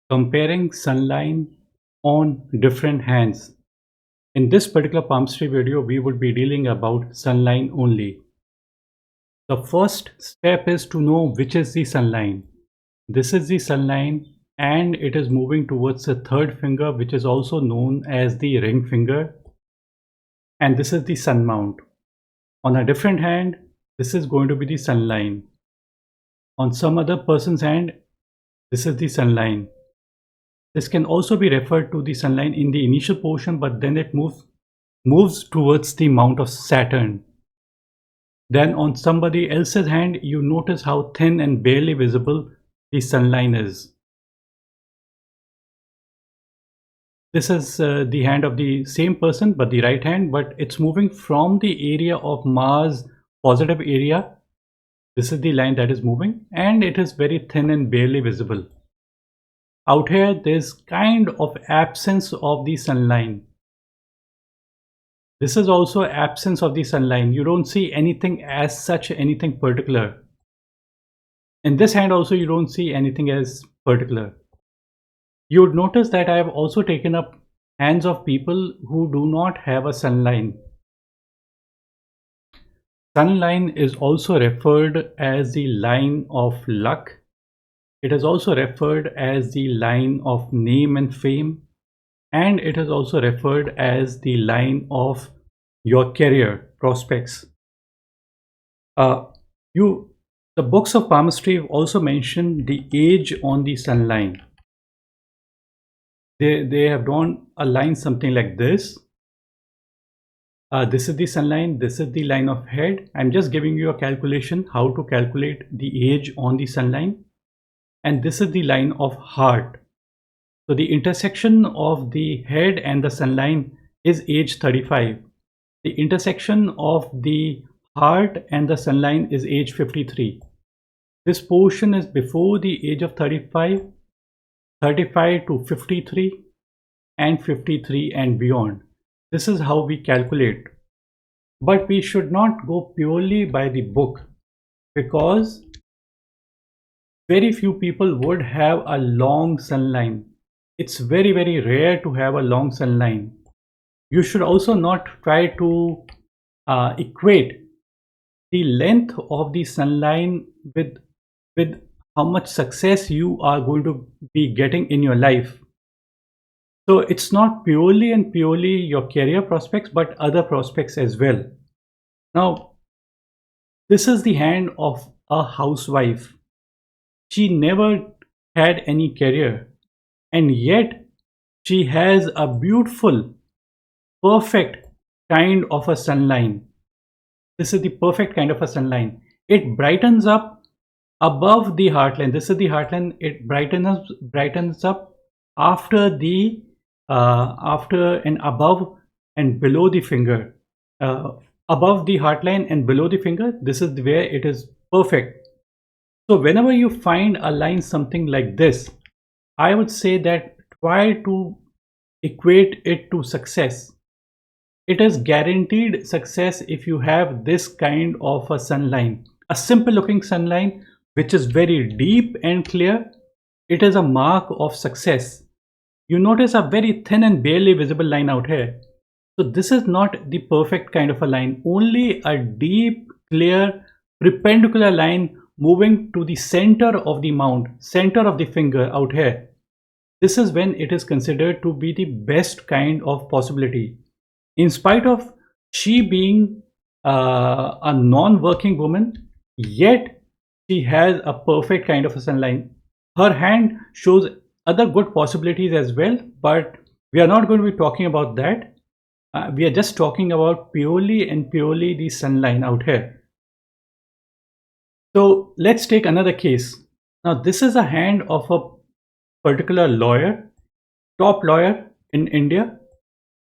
Comparing Sunline on different hands. In this particular palmistry video, we would be dealing about Sunline only. The first step is to know which is the Sunline. This is the Sunline and it is moving towards the third finger, which is also known as the ring finger. And this is the sun mount. On a different hand, this is going to be the Sunline. On some other person's hand, this is the Sunline. This can also be referred to the Sunline in the initial portion, but then it moves towards the mount of Saturn. Then on somebody else's hand, you notice how thin and barely visible the Sunline is. This is the hand of the same person, but the right hand, but it's moving from the area of Mars positive area. This is the line that is moving, and it is very thin and barely visible. Out here, there's kind of absence of the Sunline. This is also absence of the Sunline. You don't see anything as such, anything particular. In this hand also, you don't see anything as particular. You would notice that I have also taken up hands of people who do not have a Sunline. Sunline is also referred as the line of luck. It is also referred as the line of name and fame, and it is also referred as the line of your career prospects. The books of palmistry also mention the age on the Sunline. They have drawn a line something like this. This is the Sunline, this is the line of head. I'm just giving you a calculation how to calculate the age on the Sunline. And this is the line of heart. So the intersection of the head and the Sunline is age 35. The intersection of the heart and the Sunline is age 53. This portion is before the age of 35, 35 to 53, and 53 and beyond. This is how we calculate. But we should not go purely by the book, because very few people would have a long Sunline. It's very, very rare to have a long Sunline. You should also not try to equate the length of the Sunline with how much success you are going to be getting in your life. So it's not purely and purely your career prospects, but other prospects as well. Now, this is the hand of a housewife. She never had any career, and yet she has a beautiful, perfect kind of a Sunline. This is the perfect kind of a Sunline. It brightens up above the heartline. This is the heartline. It brightens up after and above and below the finger. Above the heartline and below the finger, this is where it is perfect. So whenever you find a line something like this, I would say that try to equate it to success. It is guaranteed success if you have this kind of a Sunline. A simple looking Sunline which is very deep and clear. It is a mark of success. You notice a very thin and barely visible line out here. So this is not the perfect kind of a line. Only a deep, clear, perpendicular line moving to the center of the mount, center of the finger out here. This is when it is considered to be the best kind of possibility. In spite of she being a non-working woman, yet she has a perfect kind of a Sunline. Her hand shows other good possibilities as well, but we are not going to be talking about that. We are just talking about purely and purely the Sunline out here. So let's take another case. Now this is a hand of a particular lawyer, top lawyer in India.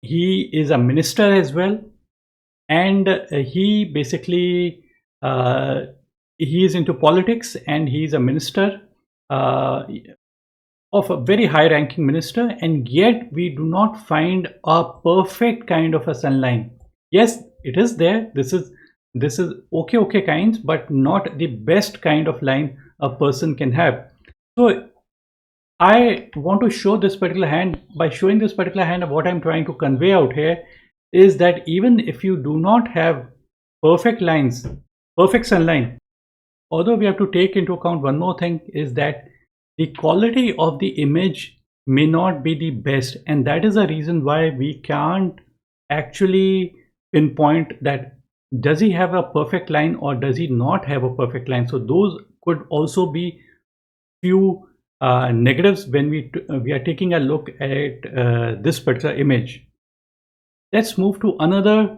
He is a minister as well, and he basically he is into politics, and he is a minister of a very high ranking minister, and yet we do not find a perfect kind of a Sunline. Yes, it is there. This is okay kinds, but not the best kind of line a person can have. So I want to show this particular hand. By showing this particular hand, what I'm trying to convey out here is that even if you do not have perfect lines, perfect sunline, although we have to take into account one more thing is that the quality of the image may not be the best, and that is the reason why we can't actually pinpoint that does he have a perfect line or does he not have a perfect line. So those could also be few negatives when we are taking a look at this particular image. Let's move to another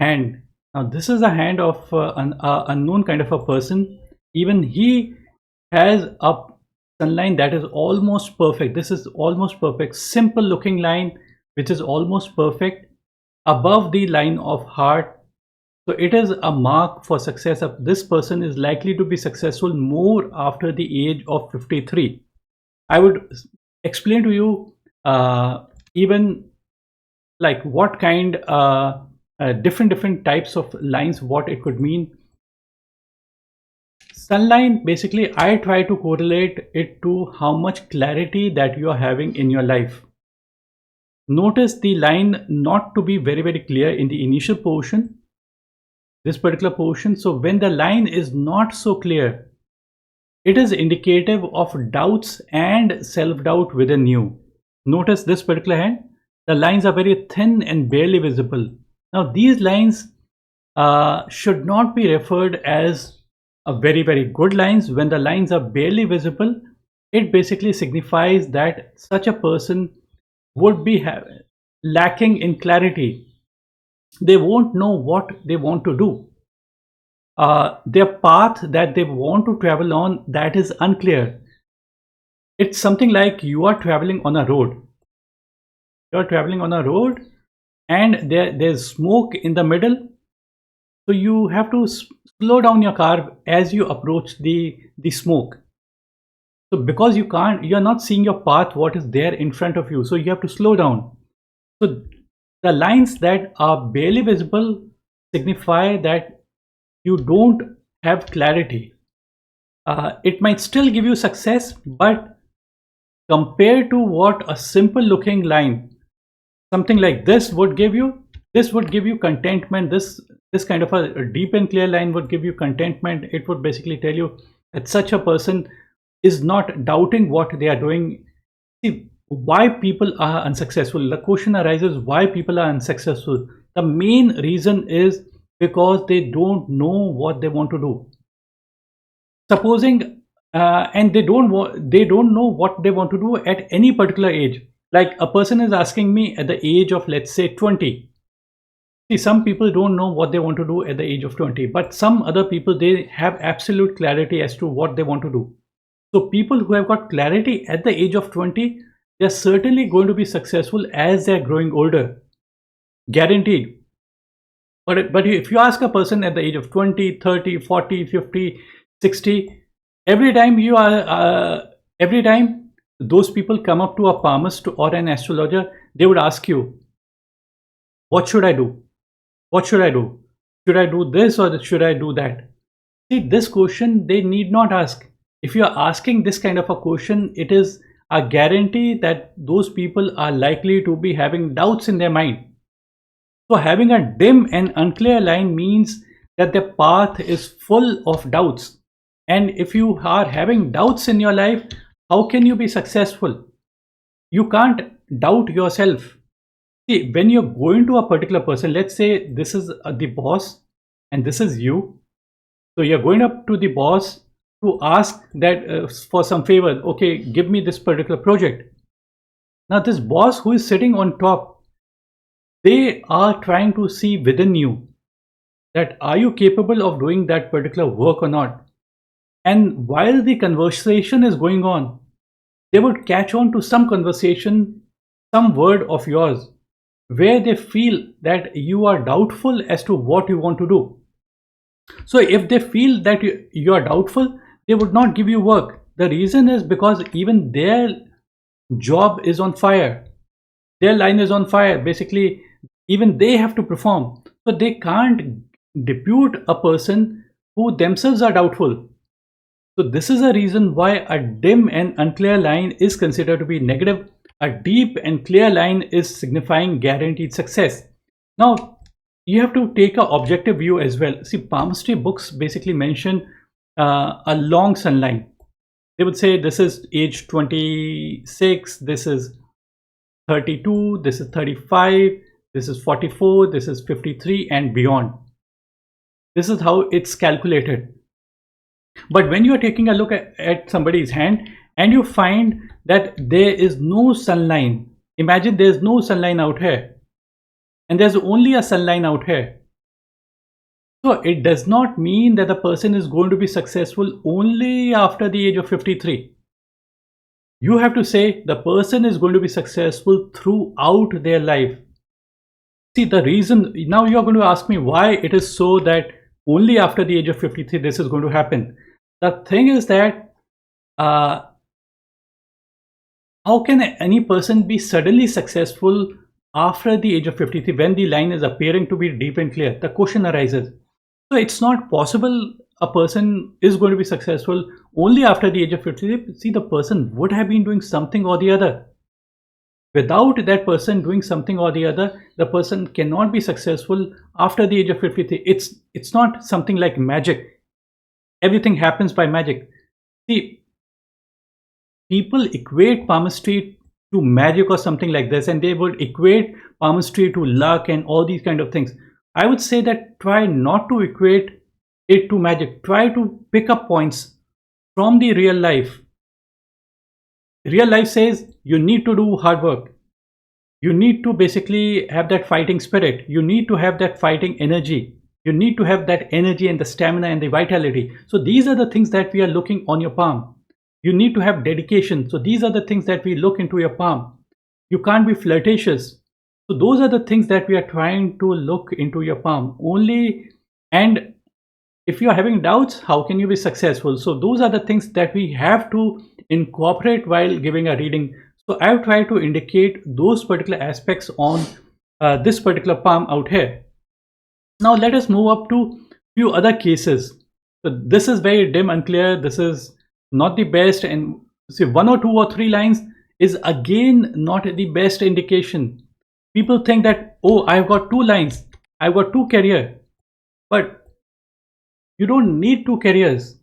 hand. Now this is a hand of an unknown kind of a person. Even he has a sunline that is almost perfect. This is almost perfect, simple looking line which is almost perfect above the line of heart. So it is a mark for success of this person is likely to be successful more after the age of 53. I would explain to you even like what kind different types of lines, what it could mean. Sunline, basically, I try to correlate it to how much clarity that you are having in your life. Notice the line not to be very clear in the initial portion, this particular portion. So when the line is not so clear, it is indicative of doubts and self-doubt within you. Notice this particular hand, the lines are very thin and barely visible. Now these lines should not be referred as a very good lines. When the lines are barely visible, it basically signifies that such a person would be lacking in clarity. They won't know what they want to do. Their path that they want to travel on, that is unclear. It's something like you are traveling on a road. You're traveling on a road and there's smoke in the middle. So you have to slow down your car as you approach the smoke. So because you're not seeing your path, what is there in front of you. So you have to slow down. So the lines that are barely visible signify that you don't have clarity. It might still give you success, but compared to what a simple looking line, something like this would give you, contentment. This kind of a deep and clear line would give you contentment. It would basically tell you that such a person is not doubting what they are doing. See, why people are unsuccessful? The question arises, why people are unsuccessful? The main reason is because they don't know what they want to do. Supposing and they don't know what they want to do at any particular age. Like a person is asking me at the age of, let's say, 20. See, some people don't know what they want to do at the age of 20, but some other people, they have absolute clarity as to what they want to do. So people who have got clarity at the age of 20, they're certainly going to be successful as they're growing older, guaranteed. But if you ask a person at the age of 20, 30, 40, 50, 60, every time those people come up to a palmist or an astrologer, they would ask you, what should I do? What should I do? Should I do this or should I do that? See, this question they need not ask. If you are asking this kind of a question, it is a guarantee that those people are likely to be having doubts in their mind. So having a dim and unclear line means that the path is full of doubts. And if you are having doubts in your life, how can you be successful? You can't doubt yourself. See, when you're going to a particular person, let's say this is the boss and this is you. So you're going up to the boss to ask that for some favor. Okay, give me this particular project. Now this boss who is sitting on top, they are trying to see within you that are you capable of doing that particular work or not. And while the conversation is going on, they would catch on to some conversation, some word of yours, where they feel that you are doubtful as to what you want to do. So if they feel that you are doubtful, they would not give you work. The reason is because even their job is on fire. Their line is on fire. Basically, even they have to perform. So they can't depute a person who themselves are doubtful. So this is a reason why a dim and unclear line is considered to be negative. A deep and clear line is signifying guaranteed success. Now, you have to take an objective view as well. See, palmistry books basically mention a long sun line. They would say this is age 26, this is 32, this is 35, this is 44, this is 53 and beyond. This is how it's calculated. But when you are taking a look at somebody's hand and you find that there is no sunline, imagine there's no sunline out here and there's only a sunline out here. So it does not mean that the person is going to be successful only after the age of 53. You have to say the person is going to be successful throughout their life. See, the reason, now you are going to ask me why it is so that only after the age of 53 this is going to happen. The thing is that how can any person be suddenly successful after the age of 53 when the line is appearing to be deep and clear? The question arises. So it's not possible a person is going to be successful only after the age of 53. See, the person would have been doing something or the other. Without that person doing something or the other, the person cannot be successful after the age of 53. It's not something like magic. Everything happens by magic. See, people equate palmistry to magic or something like this, and they would equate palmistry to luck and all these kind of things. I would say that try not to equate it to magic. Try to pick up points from the real life. Real life says you need to do hard work. You need to basically have that fighting spirit. You need to have that fighting energy. You need to have that energy and the stamina and the vitality. So these are the things that we are looking on your palm. You need to have dedication. So these are the things that we look into your palm. You can't be flirtatious. So those are the things that we are trying to look into your palm only. And if you are having doubts, how can you be successful? So those are the things that we have to incorporate while giving a reading. So I've tried to indicate those particular aspects on this particular palm out here. Now let us move up to few other cases. So this is very dim, unclear. This is not the best, and say 1 or 2 or 3 lines is again not the best indication. People think that, oh, I've got 2 lines, I've got 2 career, but you don't need 2 careers.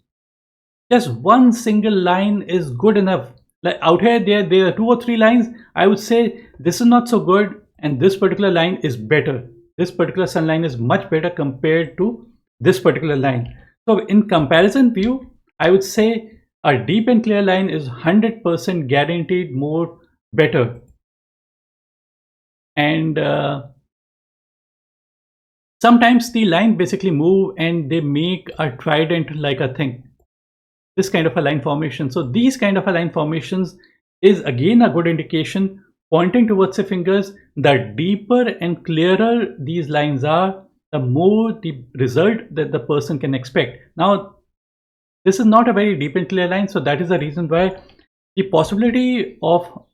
Just one single line is good enough. Like out here, there are 2 or 3 lines. I would say this is not so good, and this particular line is better. This particular sunline is much better compared to this particular line. So in comparison view, I would say a deep and clear line is 100% guaranteed more better. And sometimes the line basically move and they make a trident like a thing. This kind of a line formation. So these kind of a line formations is again a good indication pointing towards the fingers. The deeper and clearer these lines are, the more the result that the person can expect. Now, this is not a very deep and clear line, so that is the reason why the possibility of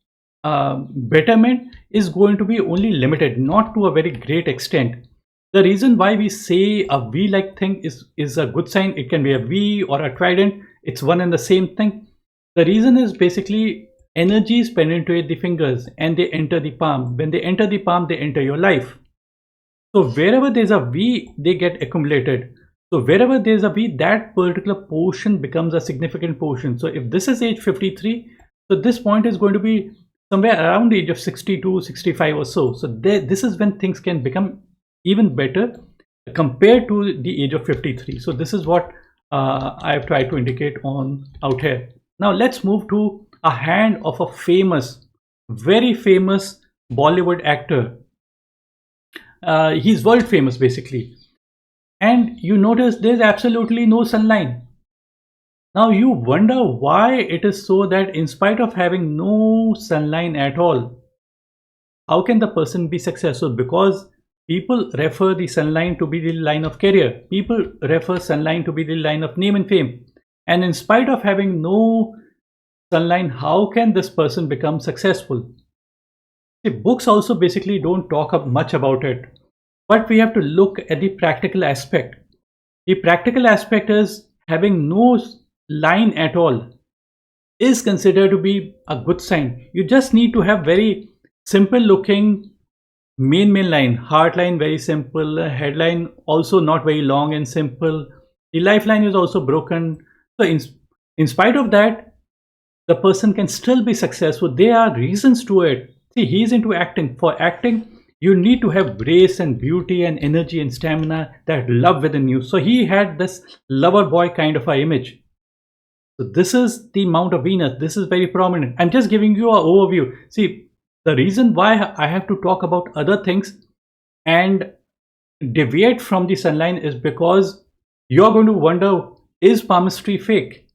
betterment is going to be only limited, not to a very great extent. The reason why we say a V-like thing is a good sign. It can be a V or a trident. It's one and the same thing. The reason is basically energies penetrate the fingers and they enter the palm. When they enter the palm, they enter your life. So wherever there's a V, they get accumulated. So wherever there's a V, that particular portion becomes a significant portion. So if this is age 53, so this point is going to be somewhere around the age of 62, 65 or so. So this is when things can become even better compared to the age of 53. So this is what I have tried to indicate on out here. Now let's move to a hand of a famous, very famous Bollywood actor. He's world famous basically. And you notice there's absolutely no sunline. Now you wonder why it is so that in spite of having no sunline at all, how can the person be successful? Because people refer the sunline to be the line of career. People refer sunline to be the line of name and fame. And in spite of having no sunline, how can this person become successful? The books also basically don't talk much about it. But we have to look at the practical aspect. The practical aspect is having no line at all is considered to be a good sign. You just need to have very simple looking main line, heart line very simple, headline also not very long and simple. The lifeline is also broken. So in spite of that, the person can still be successful. There are reasons to it. See, he's into acting. For acting, you need to have grace and beauty and energy and stamina, that love within you. So he had this lover boy kind of a image. So this is the Mount of Venus. This is very prominent. I'm just giving you an overview. See, the reason why I have to talk about other things and deviate from the Sunline is because you're going to wonder, is palmistry fake?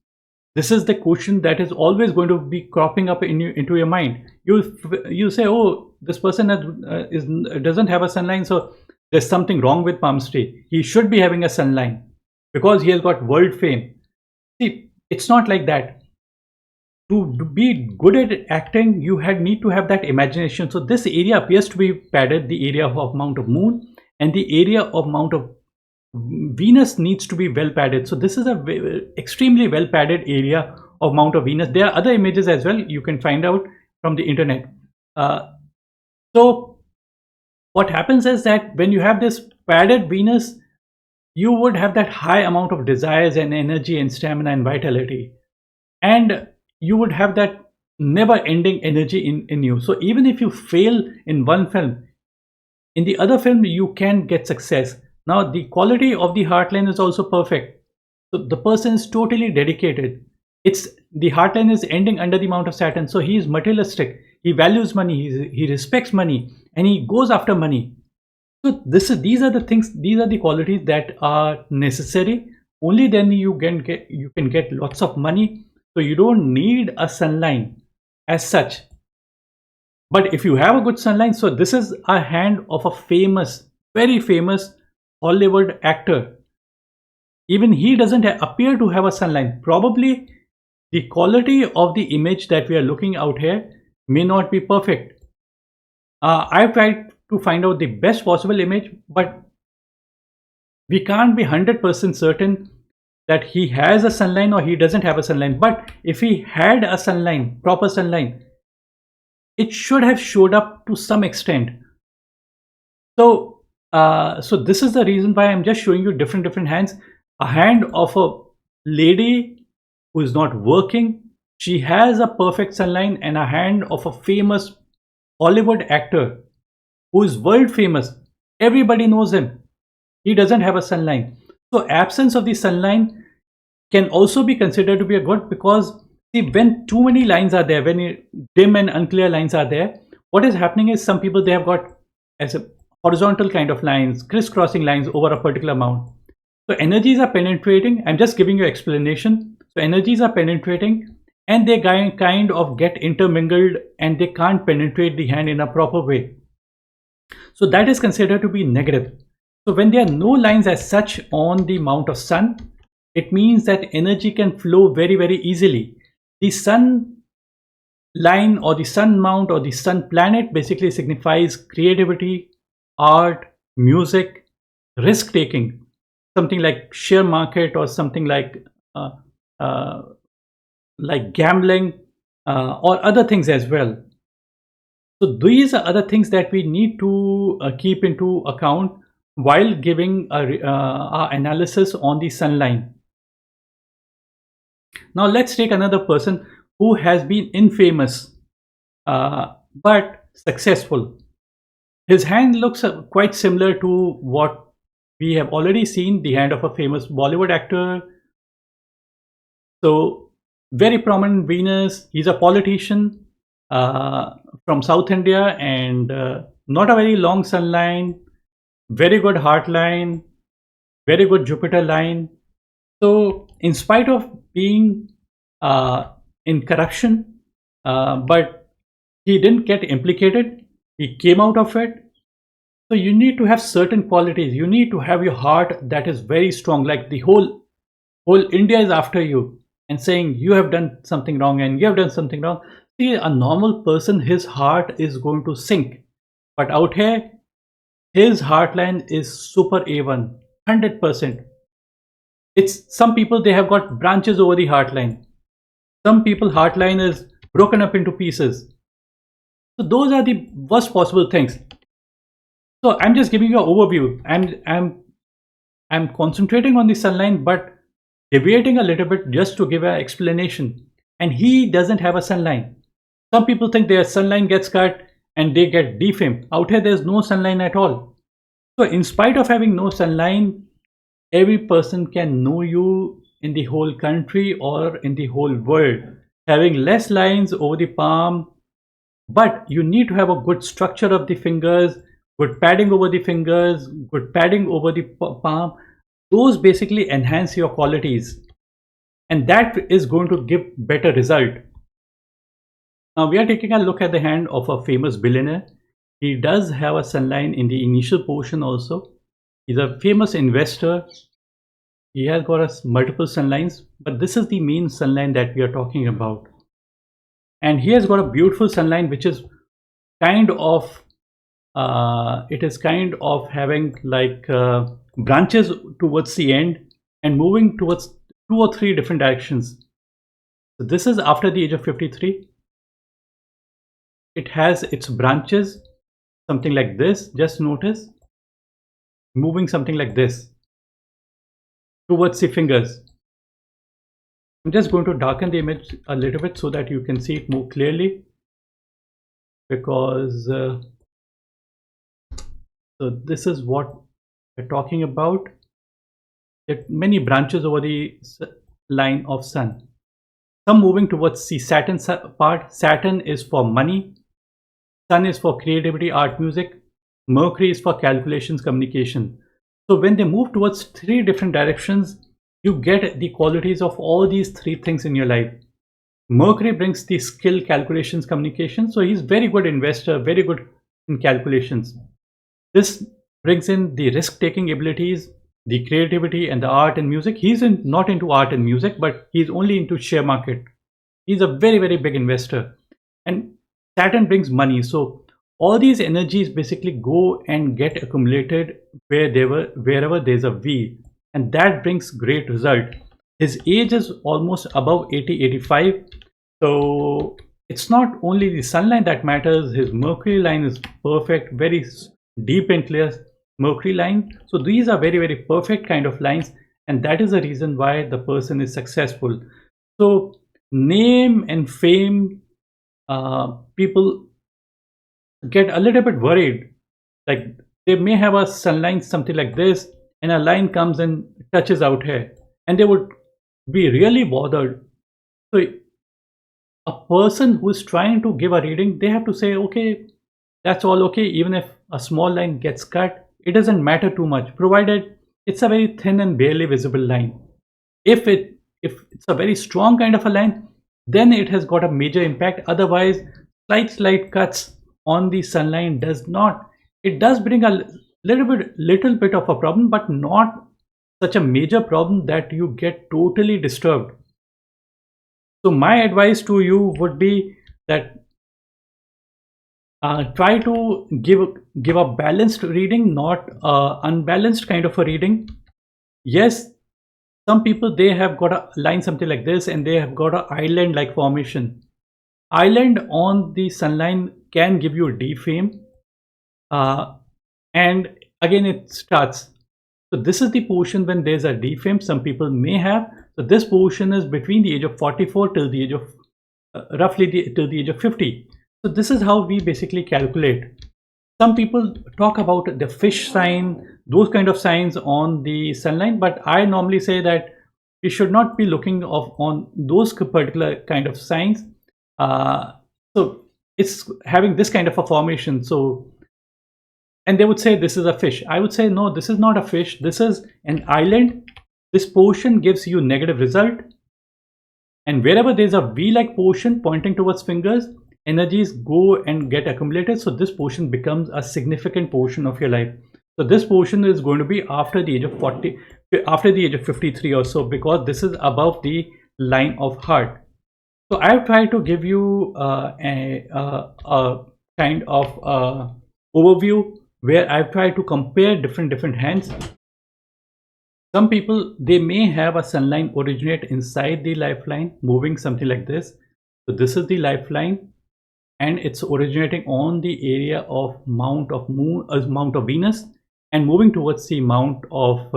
This is the question that is always going to be cropping up into your mind. You say, oh, this person doesn't have a Sunline, so there's something wrong with palmistry. He should be having a Sunline because he has got world fame. See, it's not like that. To be good at acting, you need to have that imagination. So this area appears to be padded, the area of Mount of Moon, and the area of Mount of Venus needs to be well padded. So this is a extremely well padded area of Mount of Venus. There are other images as well you can find out from the internet. So what happens is that when you have this padded Venus, you would have that high amount of desires and energy and stamina and vitality, and you would have that never ending energy in you. So even if you fail in one film, in the other film you can get success. Now the quality of the heartline is also perfect. So the person is totally dedicated. It's the heartline is ending under the Mount of Saturn. So he is materialistic. He values money. He respects money, and he goes after money. So these are the things. These are the qualities that are necessary. Only then you can get lots of money. So you don't need a Sunline as such. But if you have a good Sunline, so this is a hand of a famous, very famous Hollywood actor. Even he doesn't appear to have a Sunline. Probably the quality of the image that we are looking out here may not be perfect. I've tried to find out the best possible image, but we can't be 100% certain that he has a Sunline or he doesn't have a Sunline. But if he had a Sunline, proper Sunline, it should have showed up to some extent. So this is the reason why I'm just showing you different hands. A hand of a lady who is not working, she has a perfect Sunline, and a hand of a famous Hollywood actor who is world famous. Everybody knows him. He doesn't have a Sunline. So absence of the Sunline can also be considered to be a good, because see, when too many lines are there, when dim and unclear lines are there, what is happening is some people, they have got as a horizontal kind of lines, crisscrossing lines over a particular amount. So energies are penetrating. I'm just giving you explanation. So energies are penetrating and they kind of get intermingled and they can't penetrate the hand in a proper way. So that is considered to be negative. So when there are no lines as such on the Mount of Sun, it means that energy can flow very easily. The Sun line or the Sun Mount or the Sun planet basically signifies creativity, art, music, risk taking, something like share market or something like gambling or other things as well. So these are other things that we need to keep into account while giving our analysis on the Sunline. Now let's take another person who has been infamous but successful. His hand looks quite similar to what we have already seen, the hand of a famous Bollywood actor. So very prominent Venus. He's a politician from South India, and not a very long Sunline, very good heart line, very good Jupiter line. So in spite of being in corruption, but he didn't get implicated. He came out of it. So you need to have certain qualities. You need to have your heart that is very strong, like the whole India is after you and saying you have done something wrong and you have done something wrong. See, a normal person, his heart is going to sink. But out here, his heartline is super A1, 100%. It's some people, they have got branches over the heart line. Some people heart line is broken up into pieces. So those are the worst possible things. So I'm just giving you an overview, and I'm concentrating on the Sunline, but deviating a little bit just to give an explanation. And he doesn't have a Sunline. Some people think their Sunline gets cut and they get defamed. Out here, there's no Sunline at all. So in spite of having no Sunline, every person can know you in the whole country or in the whole world. Having less lines over the palm, but you need to have a good structure of the fingers, good padding over the fingers, good padding over the palm. Those basically enhance your qualities, and that is going to give better result. Now we are taking a look at the hand of a famous billionaire. He does have a sunline in the initial portion also. He's a famous investor. He has got multiple sunlines, but this is the main sunline that we are talking about. And he has got a beautiful sunline which is kind of it is kind of having like branches towards the end and moving towards 2 or 3 different directions. So this is after the age of 53. It has its branches something like this. Just notice moving something like this towards the fingers. I'm just going to darken the image a little bit so that you can see it more clearly, because so this is what we're talking about. There are many branches over the line of sun. Some moving towards the Saturn part. Saturn is for money. Sun is for creativity, art, music. Mercury is for calculations, communication. So when they move towards 3 different directions, you get the qualities of all these 3 things in your life. Mercury brings the skill, calculations, communication. So he's very good investor, very good in calculations. This brings in the risk-taking abilities, the creativity, and the art and music. He's not into art and music, but he's only into share market. He's a very, very big investor. And Saturn brings money. So all these energies basically go and get accumulated wherever there's a V, and that brings great result. His age is almost above 80, 85. So it's not only the sunline that matters. His Mercury line is perfect, very deep and clear Mercury line. So these are very, very perfect kind of lines, and that is the reason why the person is successful. So name and fame, people get a little bit worried. Like they may have a sunline something like this, and a line comes and touches out here, and they would be really bothered. So a person who is trying to give a reading, they have to say, okay, that's all okay. Even if a small line gets cut, it doesn't matter too much, provided it's a very thin and barely visible line. If it's a very strong kind of a line, then it has got a major impact. Otherwise, slight cuts on the sunline does not. It does bring a little bit of a problem, but not such a major problem that you get totally disturbed. So my advice to you would be that try to give a balanced reading, not unbalanced kind of a reading. Yes, some people, they have got a line something like this, and they have got an island like formation. Island on the sunline can give you defame, and again it starts. So this is the portion when there's a defame some people may have. So this portion is between the age of 44 till the age of roughly till the age of 50. So this is how we basically calculate. Some people talk about the fish sign, those kind of signs on the sunline, but I normally say that we should not be looking on those particular kind of signs. So it's having this kind of a formation. So, and they would say this is a fish. I would say no, this is not a fish. This is an island. This portion gives you negative result. And wherever there's a V-like portion pointing towards fingers, energies go and get accumulated. So this portion becomes a significant portion of your life. So this portion is going to be after the age of 40, after the age of 53 or so, because this is above the line of heart. So I've tried to give you a kind of overview where I've tried to compare different hands. Some people, they may have a sunline originate inside the lifeline, moving something like this. So this is the lifeline, and it's originating on the area of mount of moon, mount of Venus, and moving towards the mount of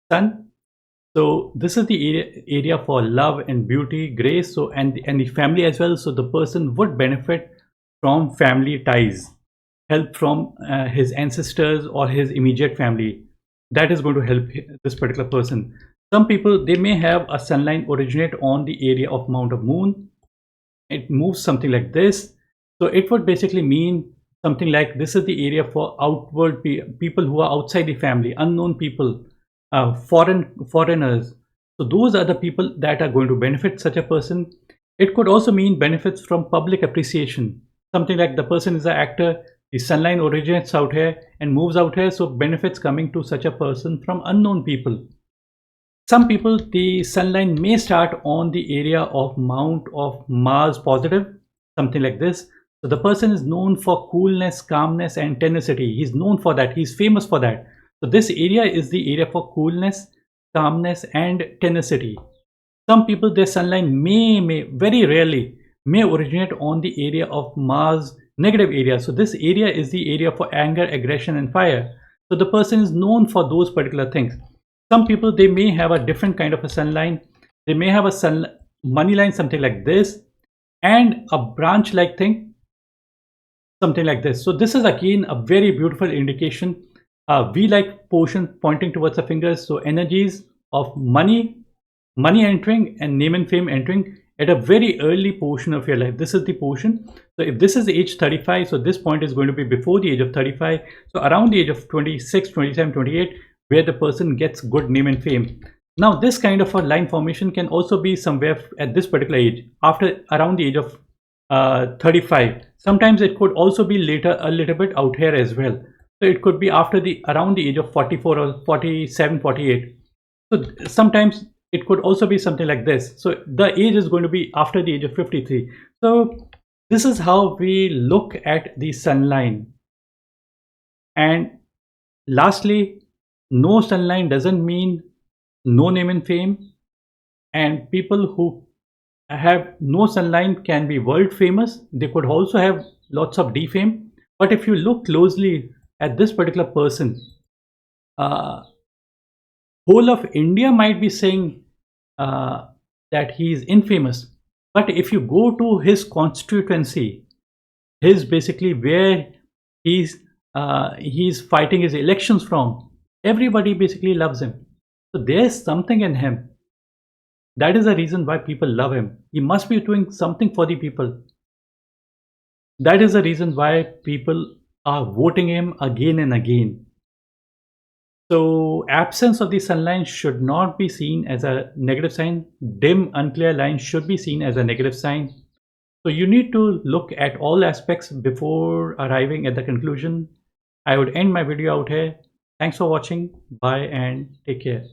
Sun. So this is the area for love and beauty, grace, so and the family as well. So the person would benefit from family ties, help from his ancestors or his immediate family. That is going to help this particular person. Some people, they may have a sunline originate on the area of mount of moon. It moves something like this. So it would basically mean something like this is the area for outward people who are outside the family, unknown people, foreigners. So those are the people that are going to benefit such a person. It could also mean benefits from public appreciation. Something like the person is an actor, the sunline originates out here and moves out here, so benefits coming to such a person from unknown people. Some people, the sunline may start on the area of mount of Mars positive, something like this. So the person is known for coolness, calmness, and tenacity. He's known for that. He's famous for that. So this area is the area for coolness, calmness, and tenacity. Some people, their sunline may very rarely may originate on the area of Mars negative area. So this area is the area for anger, aggression, and fire. So the person is known for those particular things. Some people, they may have a different kind of a sunline. They may have a money line, something like this, and a branch like thing, something like this. So this is again a very beautiful indication. We like portion pointing towards the fingers. So energies of money entering, and name and fame entering at a very early portion of your life. This is the portion. So if this is age 35, so this point is going to be before the age of 35. So around the age of 26, 27, 28, where the person gets good name and fame. Now this kind of a line formation can also be somewhere at this particular age, after around the age of 35. Sometimes it could also be later, a little bit out here as well. So it could be after around the age of 44 or 47, 48. So sometimes it could also be something like this. So the age is going to be after the age of 53. So this is how we look at the sunline. And lastly, no sunline doesn't mean no name and fame. And people who have no sunline can be world famous. They could also have lots of defame. But if you look closely at this particular person, whole of India might be saying that he is infamous. But if you go to his constituency, his basically where he's fighting his elections from, everybody basically loves him. So there's something in him. That is the reason why people love him. He must be doing something for the people. That is the reason why people are voting him again and again. So absence of the sunline should not be seen as a negative sign. Dim, unclear lines should be seen as a negative sign. So you need to look at all aspects before arriving at the conclusion. I would end my video out here. Thanks for watching. Bye and take care.